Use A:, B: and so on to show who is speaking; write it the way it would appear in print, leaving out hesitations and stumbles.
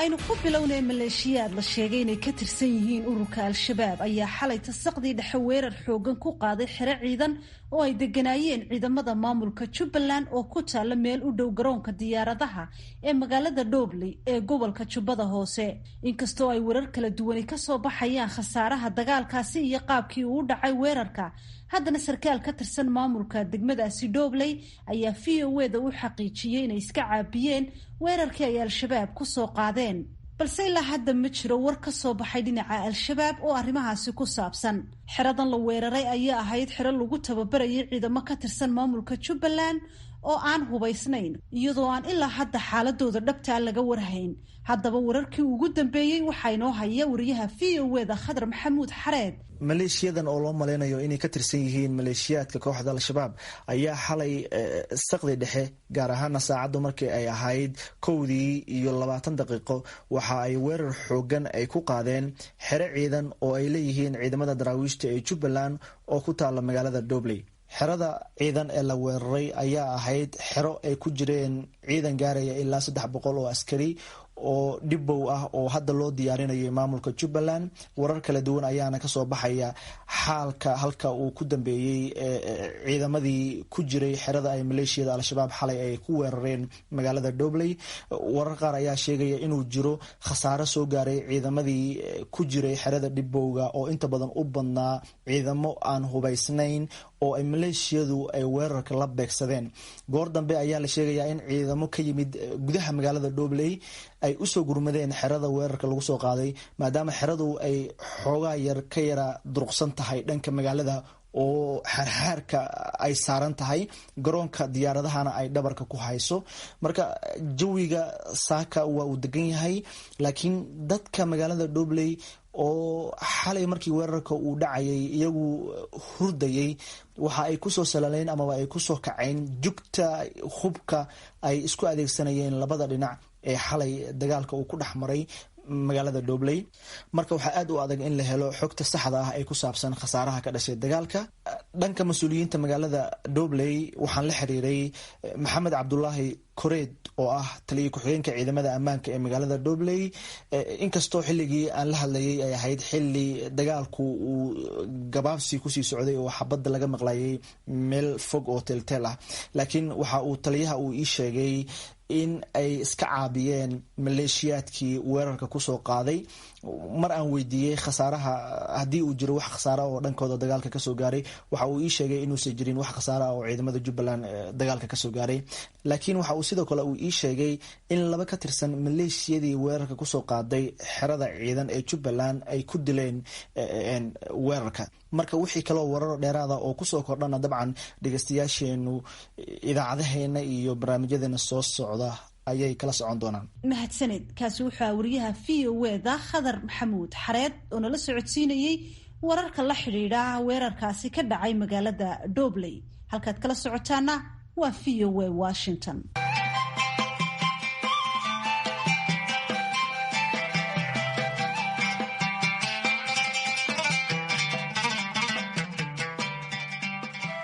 A: aynu ku bilownay maleeshiyaad la sheegay inay ka tirsan yihiin ururka al-shabaab ayaa xalay tasaqdii dhexe weerar xoogan ku qaaday xero ciidan oo ay deganaayeen ciidamada maamulka Jubbaland oo ku taala meel u dhow garoonka diyaaradaha ee magaalada Dhobley ee gobolka Jubbada Hoose. Inkastoo ay warar kala duwan ka soo baxayaan khasaaraha dagaalkaasi iyo qaabkii uu u dhacay weerarka, haddana sarkaal ka tirsan maamulka degmadaasi Dhobley ayaa VOA-da u xaqiijiyay inay iska caabiyeen weerarkii ay al-shabaab ku soo qaadeen, balse ilaa hadda ma jiro war ka soo baxay dhinaca al-shabaab oo arrimahaasi ku saabsan. Xeradan la weeraray ayaa ahayd xero lagu tababarayay ciidamo ka tirsan maamulka Jubbaland oo aan hubaysnayn, iyadoo aan ilaa hadda xaaladooda dhabtaa laga warhayn. haddaba wararkii ugu dambeeyey waxaa inoo haya wariyaha VOA-da Khadar Maxamuud Xareed.
B: maleeshiyadan oo loo maleynayo inay ka tirsan yihiin maleeshiyaadka kooxda al-shabaab ayaa xalay saqdi dhexe, gaar ahaana saacaddu markii ay ahayd 1:20 waxa ay weerar xoogan ay ku qaadeen xero ciidan oo ay leeyihiin ciidamada daraawiishta ee Jubbaland oo ku taala magaalada Dhobley. xerada ciidan ee la weeraray ayaa ahayd xero ay ku jireen ciidan gaaraya ilaa 300 oo askari oo dhibow ah oo hadda loo diyaarinayo maamulka Jubbaland. warar kala duwan ayaana kasoo baxaya xaalka halka uu ku dambeeyay ciidamadii ku jiray xerada ay maleeshiyada al-shabaab xalay ay ku weerareen magaalada Dhobley. warar qaar ayaa sheegaya inuu jiro khasaare soo gaaray ciidamadii ku jiray xerada dhibowga oo inta badan u badnaa ciidamo aan hubaysnayn oo ay maleeshiyadu ay weerarka la beegsadeen. goor dambe ayaa la sheegayaa in ciidamo ka yimid gudaha magaalada Dhobley ay usoo gurmadeen xerada weerarka lagu soo qaaday, maadaama xeradu ay xoogaa yar ka yara durugsan tahay dhanka magaalada oo xarxaarka ay saaran tahay, garoonka diyaaradahana ay dhabarka ku hayso. marka jawiga saaka waa uu degan yahay, laakiin dadka magaalada Dhobley oo xalay markii weerarka uu dhacayay iyagu hurdayay, waxa ay kusoo salaleen amaba ay kusoo kaceen jugta hubka ay isku adeegsanayeen labada dhinac ee xalay dagaalka uu ku dhex maray magaalada Dhobley. marka waxaa aad u adag in la helo xogta saxda ah ee ku saabsan khasaaraha ka dhashay dagaalka. dhanka mas-uuliyiinta magaalada Dhobley waxaan la xiriiray Maxamed Cabdulaahi Koreed oo ah taliye ku-xigeenka ciidamada ammaanka ee magaalada Dhobley. inkastoo xilligii aan la hadlayay ay ahayd xilli dagaalku uu gabaabsi kusii socday oo xabadda laga maqlayay meel fog oo teelteel ah, laakiin waxa uu taliyaha uu ii sheegay in ay iska caabiyeen maleeshiyaadkii weerarka kusoo qaaday. mar aan weydiiyey khasaaraha haddii uu jiro wax khasaara oo dhankooda dagaalka kasoo gaaray, waxa uu ii sheegay inuusan jirin wax khasaara oo ciidamada Jubbaland dagaalka kasoo gaaray, laakiin waxa uu sidoo kale uu ii sheegay in laba ka tirsan maleeshiyadii weerarka kusoo qaaday xerada ciidan ee Jubbaland ay ku dileen weerarka. marka wixii kaloo warar dheeraada oo kusoo kordhana dabcan dhegeystayaasheenu idaacadaheena iyo barnaamijyadeena soo socda ayay kala socon doonaan.
A: mahadsaned. kaasi wuxuu wariyaha VOA-da Khadar Maxamuud Xareed oo nala socodsiinayay wararka la xidhiidha weerarkaasi ka dhacay magaalada Dhobley. halkaad kala socotaana waa VOA Washington.